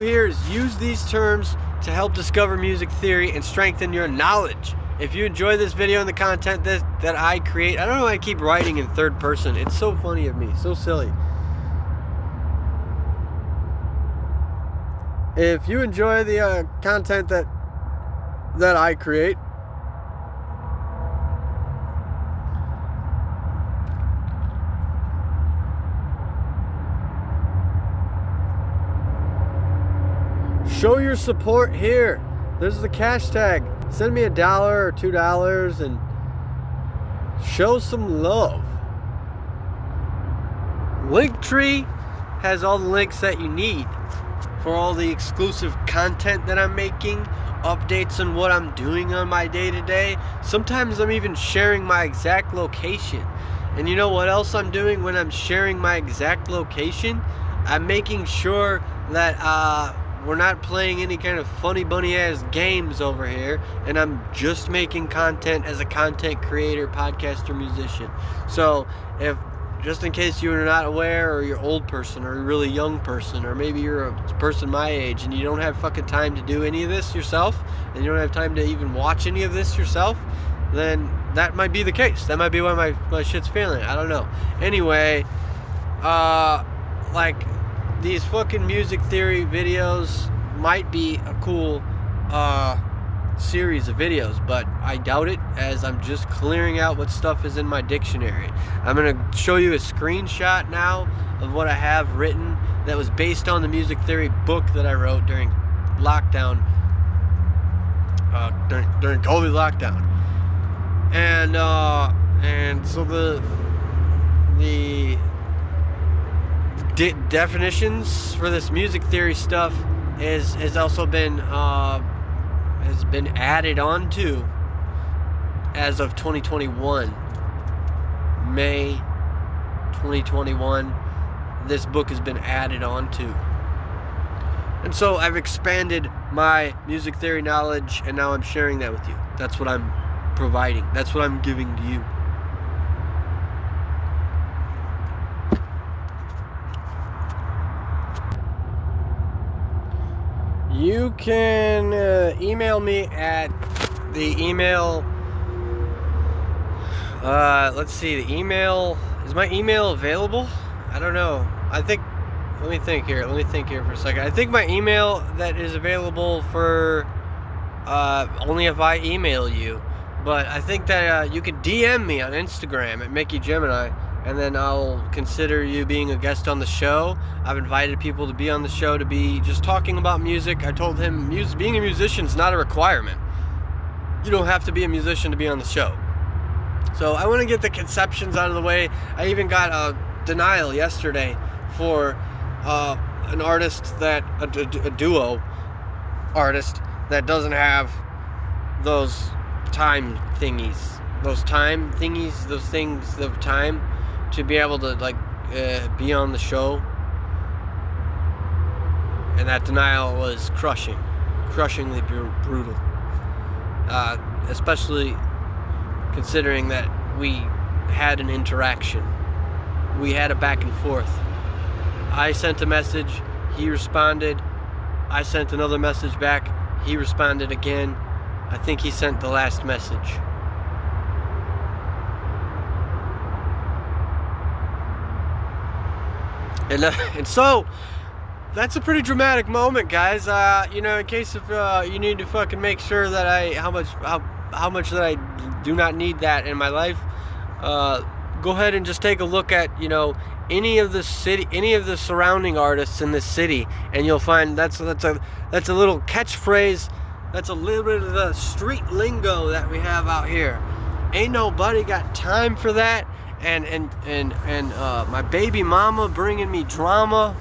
Here is use these terms to help discover music theory and strengthen your knowledge. If you enjoy this video and the content that I create, I don't know why I keep writing in third person. It's so funny of me, so silly. If you enjoy the content that I create, show your support here. There's the cash tag. Send me $1 or $2 and show some love. Linktree has all the links that you need for all the exclusive content that I'm making, updates on what I'm doing on my day-to-day. Sometimes I'm even sharing my exact location. And you know what else I'm doing when I'm sharing my exact location? I'm making sure that we're not playing any kind of funny bunny ass games over here, and I'm just making content as a content creator, podcaster, musician. So if, just in case you're not aware, or you're an old person, or a really young person, or maybe you're a person my age and you don't have fucking time to do any of this yourself, and you don't have time to even watch any of this yourself, then that might be the case. That might be why my shit's failing. I don't know. Anyway, like, these fucking music theory videos might be a cool series of videos, but I doubt it, as I'm just clearing out what stuff is in my dictionary. I'm going to show you a screenshot now of what I have written that was based on the music theory book that I wrote during lockdown, during COVID lockdown. And so the definitions for this music theory stuff has also been added on to as of 2021, May 2021. This book has been added on to, and so I've expanded my music theory knowledge, and now I'm sharing that with you. That's what I'm providing. That's what I'm giving to you. You can email me at the email. Let's see, the email. Is my email available? I don't know. Let me think here for a second. I think my email that is available for only if I email you. But I think that you could DM me on Instagram at mickeygemineye, and then I'll consider you being a guest on the show. I've invited people to be on the show to be just talking about music. I told him being a musician is not a requirement. You don't have to be a musician to be on the show. So I want to get the conceptions out of the way. I even got a denial yesterday for an artist a duo artist that doesn't have those time thingies. Those things of time to be able to be on the show. And that denial was crushingly brutal, especially considering that we had an interaction, we had a back and forth. I sent a message, he responded. I sent another message back, he responded again. I think he sent the last message. And so that's a pretty dramatic moment, guys. In case if you need to fucking make sure that how much that I do not need that in my life, go ahead and just take a look at any of the surrounding artists in this city, and you'll find that's a little catchphrase. That's a little bit of the street lingo that we have out here. Ain't nobody got time for that. And my baby mama bringing me drama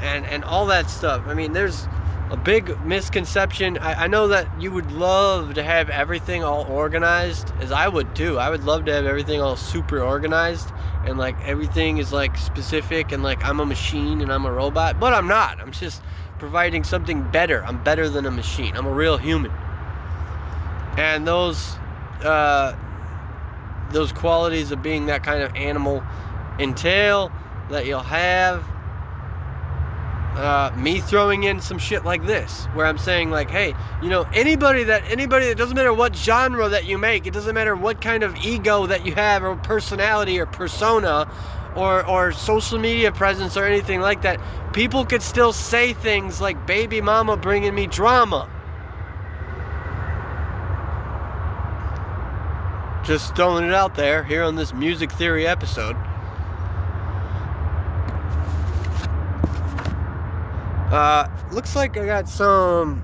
and all that stuff. I mean, there's a big misconception. I know that you would love to have everything all organized, as I would too. I would love to have everything all super organized, and like everything is like specific, and like I'm a machine and I'm a robot, but I'm not. I'm just providing something better. I'm better than a machine. I'm a real human. And those qualities of being that kind of animal entail that you'll have me throwing in some shit like this, where I'm saying like, hey, you know, anybody that it doesn't matter what genre that you make, it doesn't matter what kind of ego that you have, or personality, or persona, or social media presence, or anything like that, people could still say things like baby mama bringing me drama. Just throwing it out there here on this music theory episode. Looks like I got some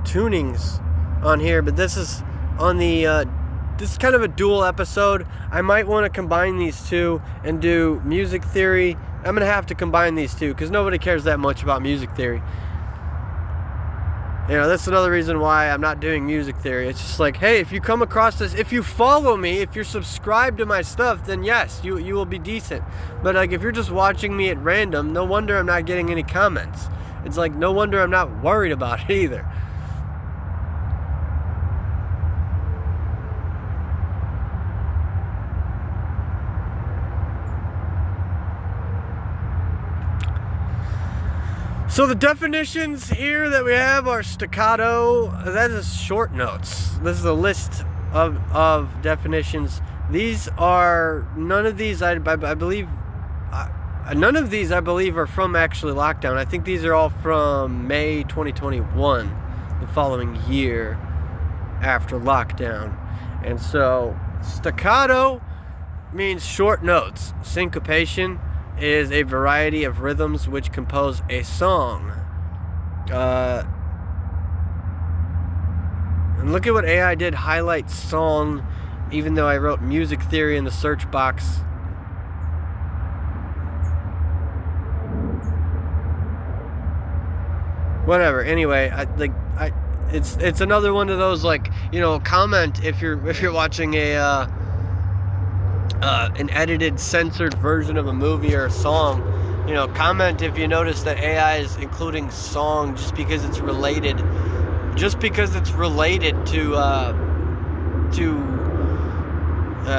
tunings on here, but this is on the this is kind of a dual episode. I might want to combine these two and do music theory. I'm gonna have to combine these two because nobody cares that much about music theory. You know, that's another reason why I'm not doing music theory. It's just like, hey, if you come across this, if you follow me, if you're subscribed to my stuff, then yes, you will be decent. But like, if you're just watching me at random, no wonder I'm not getting any comments. It's like, no wonder I'm not worried about it either. So the definitions here that we have are staccato. That is short notes. This is a list of definitions. These are, none of these I believe are from actually lockdown. I think these are all from May 2021, the following year after lockdown. And so staccato means short notes. Syncopation is a variety of rhythms which compose a song. And look at what AI did, highlight song, even though I wrote music theory in the search box. Whatever. Anyway, it's another one of those, like, you know, comment if you're watching a an edited, censored version of a movie or a song. You know, comment if you notice that AI is including song just because it's related to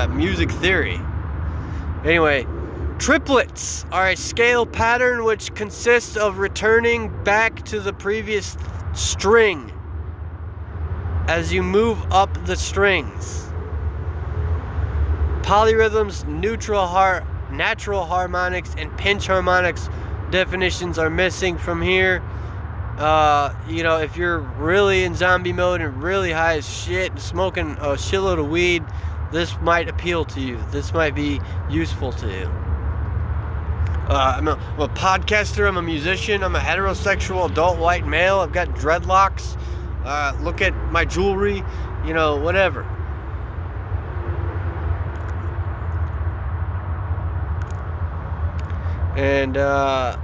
music theory. Anyway, triplets are a scale pattern which consists of returning back to the previous string as you move up the strings. Polyrhythms, natural harmonics, and pinch harmonics definitions are missing from here. You know, if you're really in zombie mode and really high as shit and smoking a shitload of weed, this might appeal to you. This might be useful to you. I'm a podcaster, I'm a musician, I'm a heterosexual adult white male, I've got dreadlocks, look at my jewelry, you know, whatever. And, and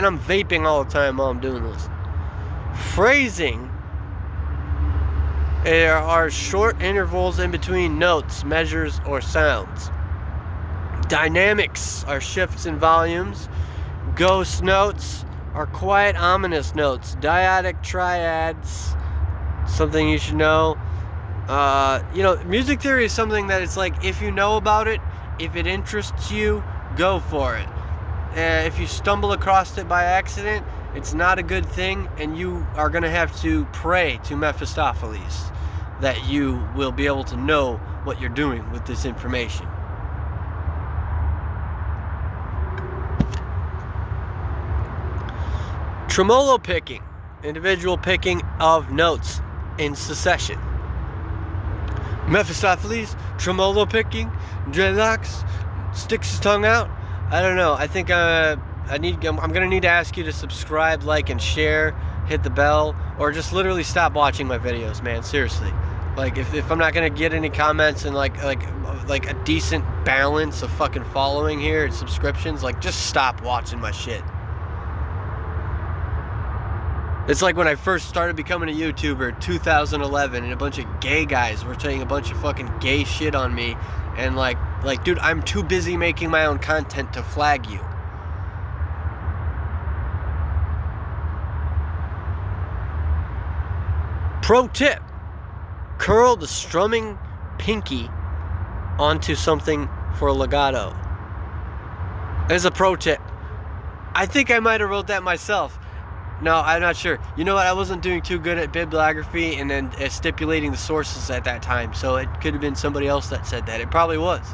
I'm vaping all the time while I'm doing this. Phrasing are short intervals in between notes, measures, or sounds. Dynamics are shifts in volumes. Ghost notes are quiet, ominous notes. Dyadic triads, something you should know. You know, music theory is something that it's like, if you know about it, if it interests you, go for it. If you stumble across it by accident, it's not a good thing, and you are going to have to pray to Mephistopheles that you will be able to know what you're doing with this information. Tremolo picking, individual picking of notes in succession. Mephistopheles, tremolo picking, dreadlocks, sticks his tongue out. I don't know. I think I'm gonna need to ask you to subscribe, like, and share, hit the bell, or just literally stop watching my videos, man. Seriously. Like, if I'm not gonna get any comments and like a decent balance of fucking following here and subscriptions, like, just stop watching my shit. It's like when I first started becoming a YouTuber, 2011, and a bunch of gay guys were saying a bunch of fucking gay shit on me, and like, dude, I'm too busy making my own content to flag you. Pro tip: curl the strumming pinky onto something for legato. As a pro tip, I think I might have wrote that myself. No, I'm not sure. You know what? I wasn't doing too good at bibliography and then stipulating the sources at that time, so it could have been somebody else that said that. It probably was.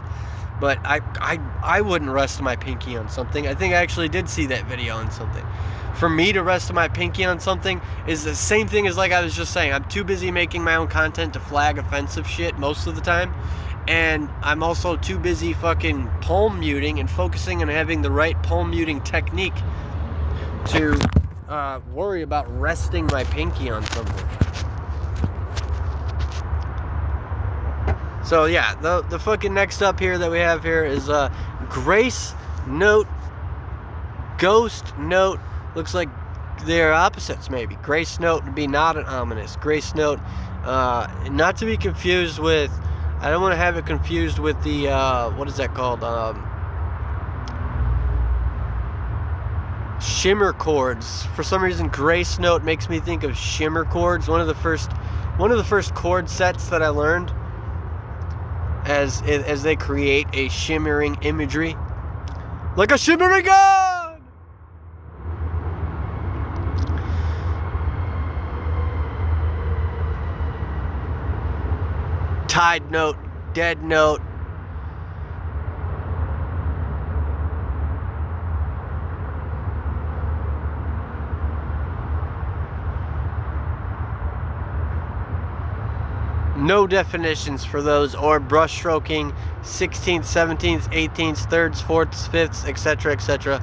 But I wouldn't rest my pinky on something. I think I actually did see that video on something. For me to rest my pinky on something is the same thing as like I was just saying. I'm too busy making my own content to flag offensive shit most of the time. And I'm also too busy fucking palm muting and focusing on having the right palm muting technique to worry about resting my pinky on something. So yeah, the fucking next up here that we have here is Grace Note, Ghost Note. Looks like they're opposites maybe. Grace Note would be not an ominous. Grace Note, not to be confused with, I don't want to have it confused with the, what is that called? Shimmer chords. For some reason, Grace Note makes me think of shimmer chords. One of the first chord sets that I learned as they create a shimmering imagery, like a shimmering god. Tide note, dead note. No definitions for those, or brush stroking, 16th, 17th, 18th, 3rds, 4ths, 5ths, etc., etc.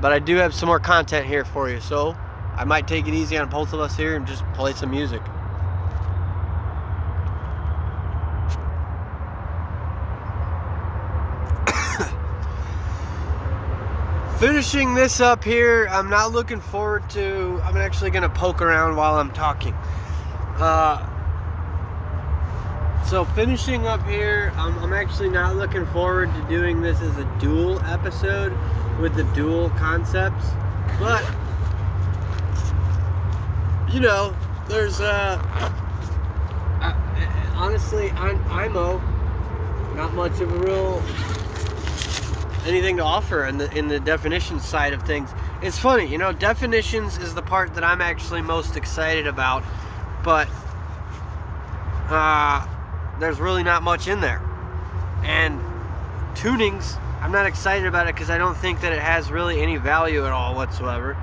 But I do have some more content here for you, so I might take it easy on both of us here and just play some music. Finishing this up here, I'm not looking forward to, I'm actually going to poke around while I'm talking. So finishing up here, I'm actually not looking forward to doing this as a dual episode with the dual concepts, but you know, there's honestly, IMO, not much of a real anything to offer in the definitions side of things. It's funny, you know, definitions is the part that I'm actually most excited about, but there's really not much in there. And tunings, I'm not excited about it because I don't think that it has really any value at all whatsoever.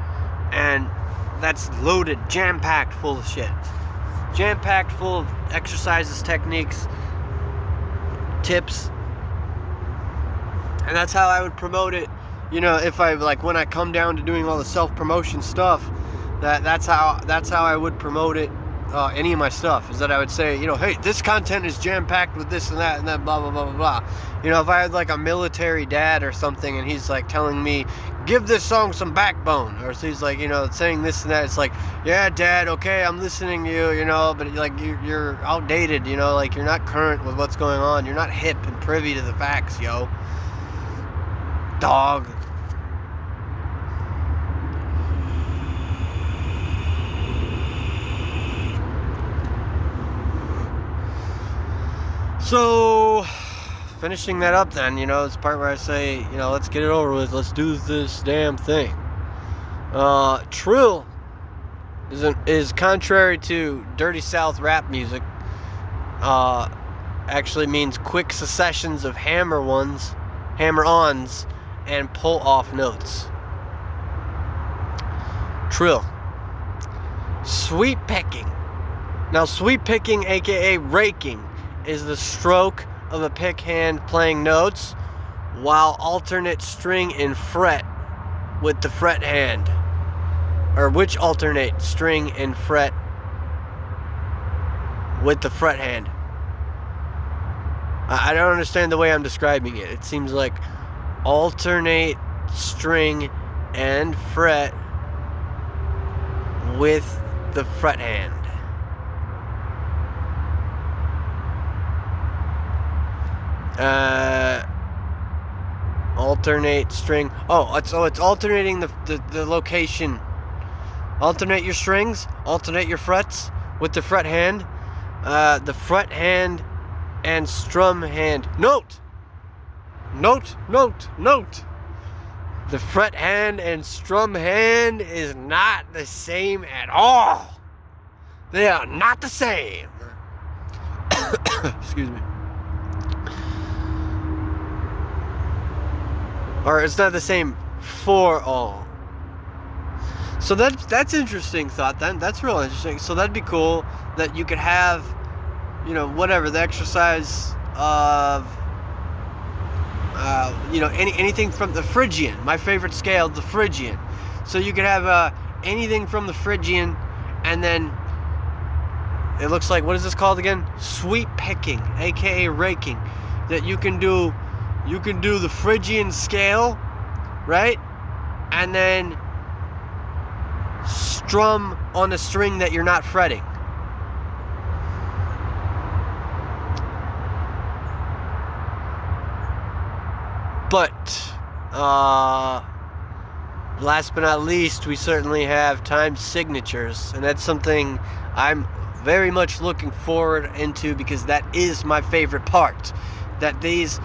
And that's loaded, jam-packed full of shit. Jam-packed full of exercises, techniques, tips. And that's how I would promote it, you know, if I, like, when I come down to doing all the self-promotion stuff, that's how I would promote it. Any of my stuff is that I would say, you know, hey, this content is jam-packed with this and that blah blah blah blah blah. You know, if I had like a military dad or something and he's like telling me, give this song some backbone, or so he's like, you know, saying this and that, it's like, yeah, dad, okay, I'm listening to you, you know, but like you're outdated, you know, like you're not current with what's going on, you're not hip and privy to the facts, yo, dog. So, finishing that up then, you know, it's the part where I say, you know, let's get it over with, let's do this damn thing. Trill is contrary to Dirty South rap music, actually means quick successions of hammer-ons, and pull-off notes. Trill. Sweep picking. Now, sweep picking, aka raking, is the stroke of a pick hand playing notes while alternate string and fret with the fret hand, or which alternate string and fret with the fret hand. I don't understand the way I'm describing it. It seems like alternate string and fret with the fret hand. Alternate string. Oh, it's alternating the location. Alternate your strings, alternate your frets with the fret hand, the fret hand and strum hand. Note. The fret hand and strum hand is not the same at all. They are not the same. Excuse me. Or it's not the same for all. So that's interesting thought then. That's real interesting. So that'd be cool that you could have, you know, whatever, the exercise of, you know, anything from the Phrygian. My favorite scale, the Phrygian. So you could have anything from the Phrygian, and then it looks like, what is this called again? Sweep picking, aka raking. That you can do the Phrygian scale, right? And then strum on a string that you're not fretting. But last but not least, we certainly have time signatures, and that's something I'm very much looking forward into, because that is my favorite part. That these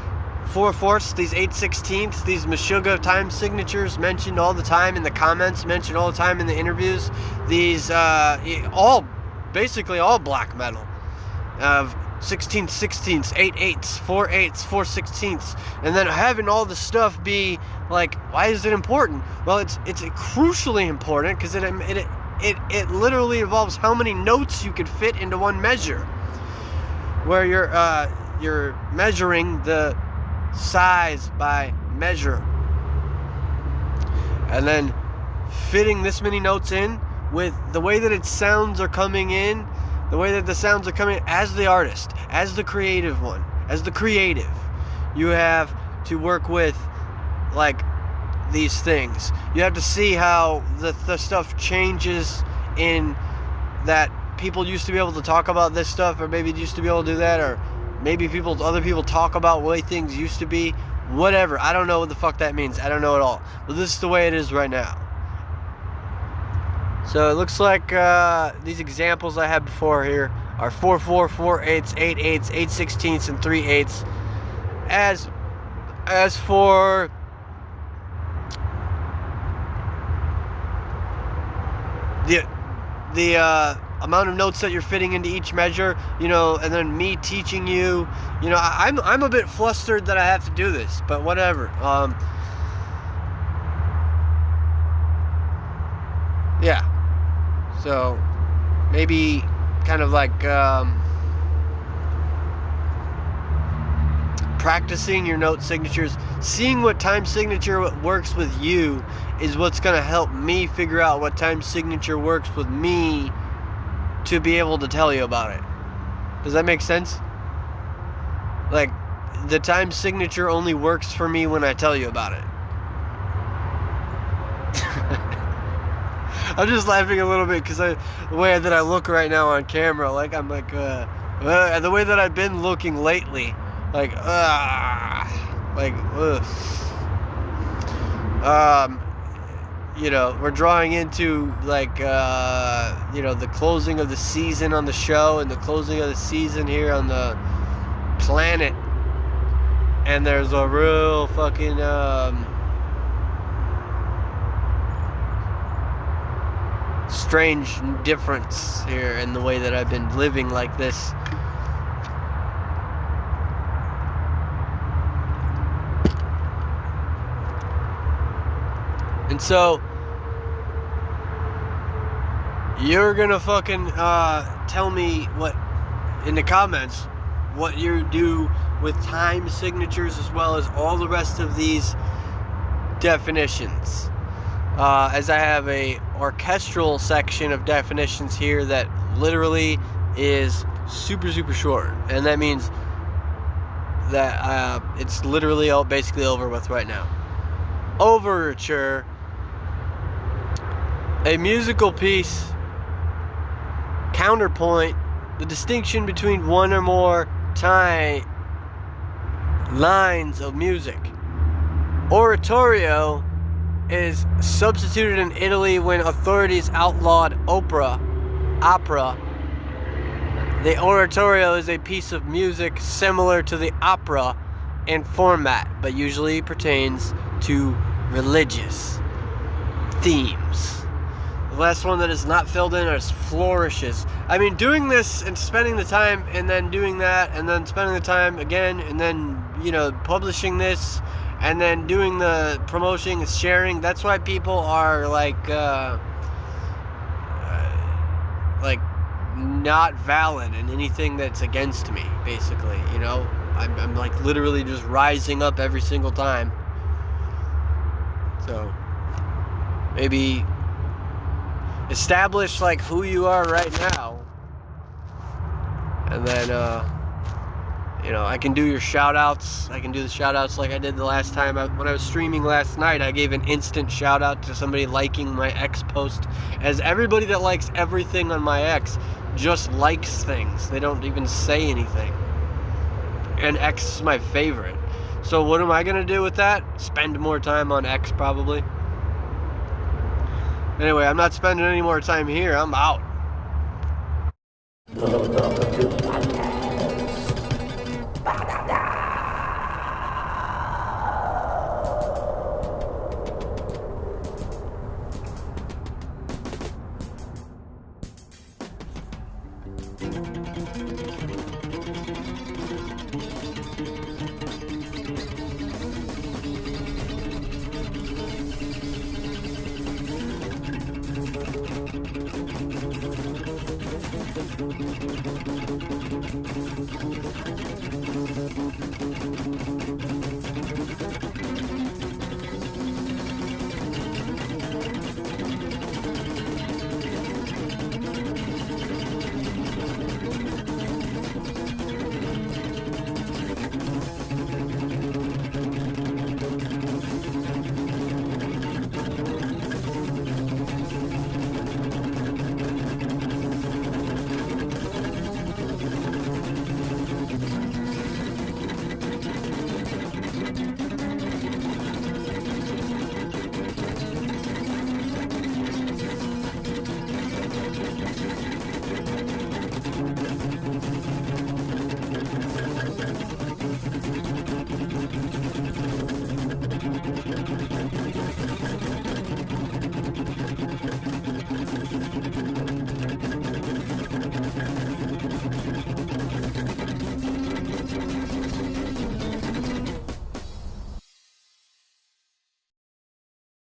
4/4, these 8/16, these Meshuggah time signatures mentioned all the time in the comments, mentioned all the time in the interviews, these basically all black metal of 16/16, 8/8, 4/8, 4/16, and then having all the stuff be like, why is it important? Well, it's crucially important because it literally involves how many notes you could fit into one measure, where you're measuring the size by measure, and then fitting this many notes in with the way that its sounds are coming in, the way that the sounds are coming as the artist, as the creative one, as the creative. You have to work with like these things. You have to see how the stuff changes, in that people used to be able to talk about this stuff, or maybe used to be able to do that, or maybe other people talk about the way things used to be. Whatever. I don't know what the fuck that means. I don't know at all. But this is the way it is right now. So it looks like these examples I had before here are 4/4, 4/8, 8/8, 8/16, and 3/8. As for the amount of notes that you're fitting into each measure, you know, and then me teaching you, you know, I'm a bit flustered that I have to do this, but whatever. Yeah. So maybe kind of like practicing your note signatures, seeing what time signature works with you is what's going to help me figure out what time signature works with me to be able to tell you about it. Does that make sense? Like, the time signature only works for me when I tell you about it. I'm just laughing a little bit because the way that I look right now on camera, like I'm like, the way that I've been looking lately, like, you know, we're drawing into like, you know, the closing of the season on the show and the closing of the season here on the planet, and there's a real fucking strange difference here in the way that I've been living like this. And so you're gonna fucking tell me what in the comments what you do with time signatures, as well as all the rest of these definitions. As I have a orchestral section of definitions here that literally is super short, and that means that it's literally basically over with right now. Overture, a musical piece. Counterpoint, the distinction between one or more time lines of music. Oratorio is substituted in Italy when authorities outlawed opera. The oratorio is a piece of music similar to the opera in format, but usually pertains to religious themes. The last one that is not filled in is flourishes. I mean, doing this and spending the time and then doing that and then spending the time again and then, you know, publishing this and then doing the promoting and sharing. That's why people are like not valid in anything that's against me, basically, you know. I'm like literally just rising up every single time. So maybe establish like who you are right now, and then you know, I can do your shout outs. I can do the shout outs like I did the last time when I was streaming last night. I gave an instant shout out to somebody liking my X post, as everybody that likes everything on my X just likes things. They don't even say anything. And X is my favorite. So what am I gonna do with that? Spend more time on X, probably. Anyway, I'm not spending any more time here. I'm out.